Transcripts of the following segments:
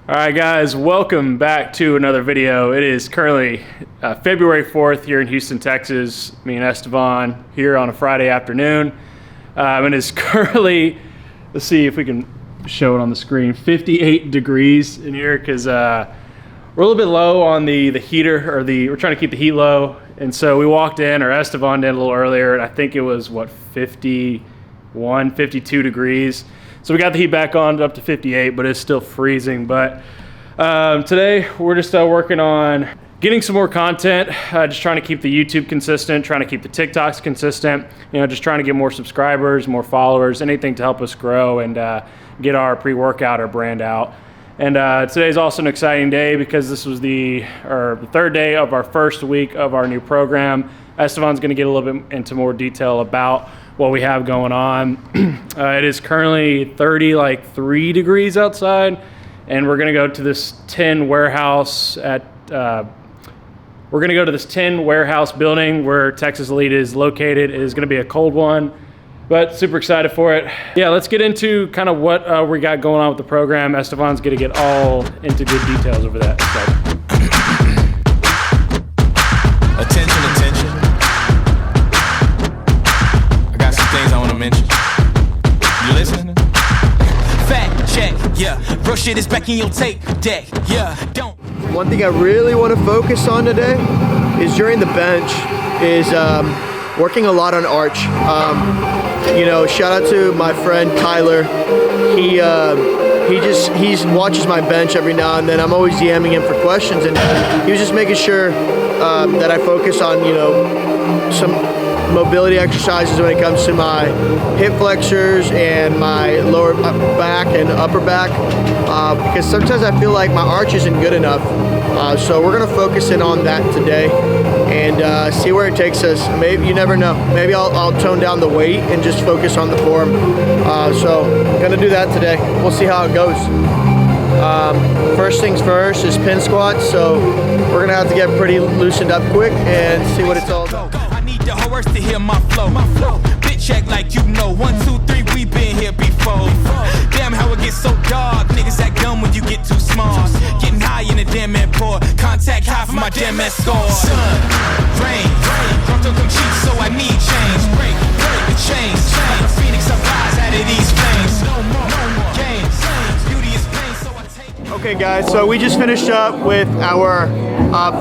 All right, guys, welcome back to another video. It is currently February 4th here in Houston, Texas. Me and Esteban here on a Friday afternoon. And it's currently, let's see if we can show it on the screen, 58 degrees in here because we're a little bit low on the heater, or we're trying to keep the heat low. And so we walked in, or Esteban did a little earlier, and I think it was, 51, 52 degrees. So we got the heat back on up to 58, but it's still freezing. But today we're just working on getting some more content, just trying to keep the YouTube consistent, trying to keep the TikToks consistent, just trying to get more subscribers, more followers, anything to help us grow and get our pre-workout or brand out. And today's also an exciting day because this was the third day of our first week of our new program. Esteban's going to get a little bit into more detail about what we have going on. It is currently 3 degrees outside, and we're going to go to this tin warehouse building where Texas Elite is located. It is going to be a cold one, but super excited for it. Yeah, let's get into kind of what we got going on with the program. Esteban's going to get all into good details over that. So. Attention. I got some things I want to mention. You listening? Fact check, yeah. Bro, shit is back in your tape deck, yeah. Don't. One thing I really want to focus on today is during the bench is working a lot on arch. Shout out to my friend Tyler. He watches my bench every now and then. I'm always DMing him for questions, and he was just making sure that I focus on some mobility exercises when it comes to my hip flexors and my lower back and upper back, because sometimes I feel like my arch isn't good enough. So we're gonna focus in on that today and see where it takes us. Maybe, you never know, maybe I'll tone down the weight and just focus on the form. So I'm gonna do that today. We'll see how it goes. First things first is pin squats, so we're gonna have to get pretty loosened up quick and see what it's all about. I need the whole verse to hear my flow. Bitch check like 1, 2, 3, we been here before. Damn how it gets so dark, niggas act dumb when you get too small. Getting high in the damn airport, contact high for my damn escort. Sun, rain, don't come cheap, so I need change. Break the chains, like a phoenix, I rise out of these flames. No more games, beauty is pain, so I take. Okay guys, so we just finished up with our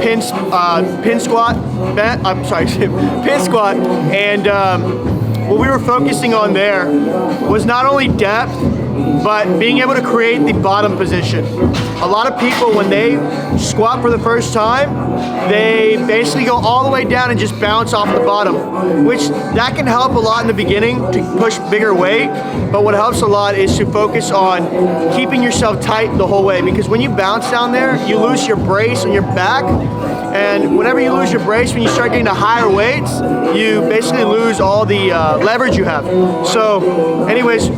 pin squat, and what we were focusing on there was not only depth, but being able to create the bottom position. A lot of people, when they squat for the first time, they basically go all the way down and just bounce off the bottom, which that can help a lot in the beginning to push bigger weight. But what helps a lot is to focus on keeping yourself tight the whole way, because when you bounce down there, you lose your brace on your back. And whenever you lose your brace, when you start getting to higher weights, you basically lose all the leverage you have. So anyways,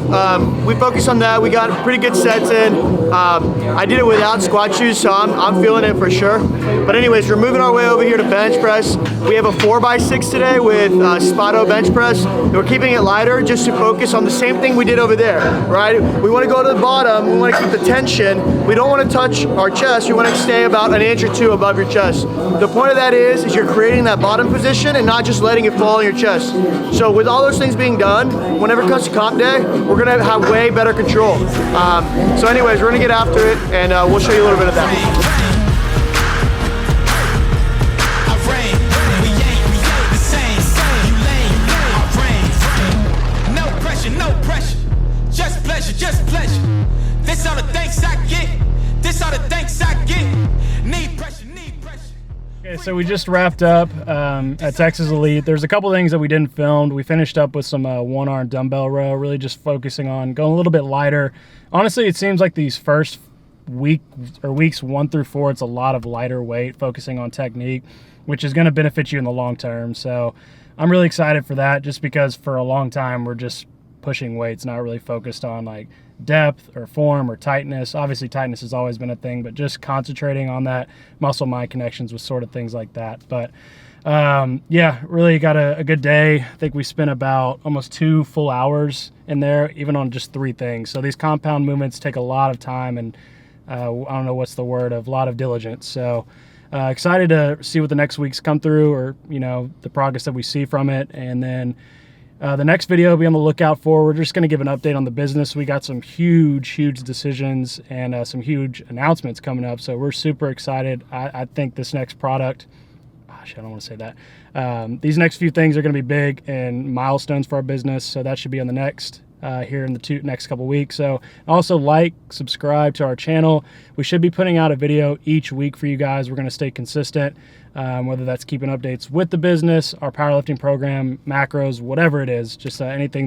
we focused on that. We got pretty good sets in. I did it without squat shoes, so I'm feeling it for sure. But anyways, we're moving our way over here to bench press. We have a 4x6 today with Spoto bench press. We're keeping it lighter just to focus on the same thing we did over there, right? We want to go to the bottom. We want to keep the tension. We don't want to touch our chest. We want to stay about 1 inch or 2 above your chest. The point of that is you're creating that bottom position and not just letting it fall on your chest. So with all those things being done, whenever it comes to comp day, we're gonna have way better control. So anyways, we're gonna get after it, and we'll show you a little bit of that. Just pleasure. This all the thanks I get. Need pressure. Okay, so we just wrapped up at Texas Elite. There's a couple things that we didn't film. We finished up with some one-arm dumbbell row, really just focusing on going a little bit lighter. Honestly, it seems like these first weeks 1 through 4, it's a lot of lighter weight, focusing on technique, which is going to benefit you in the long term. So I'm really excited for that, just because for a long time we're just pushing weights, not really focused on like depth or form or tightness. Obviously tightness has always been a thing, but just concentrating on that muscle-mind connections with sort of things like that. But yeah, really got a good day. I think we spent about almost 2 full hours in there, even on just 3 things. So these compound movements take a lot of time and I don't know what's the word, of a lot of diligence. So excited to see what the next weeks come through, or, you know, the progress that we see from it. And then the next video will be on the lookout for. We're just going to give an update on the business. We got some huge decisions and some huge announcements coming up. So we're super excited. I think this next product, gosh, I don't want to say that. These next few things are going to be big and milestones for our business. So that should be on the next here in the next couple weeks. So also like, subscribe to our channel. We should be putting out a video each week for you guys. We're going to stay consistent, whether that's keeping updates with the business, our powerlifting program, macros, whatever it is, just anything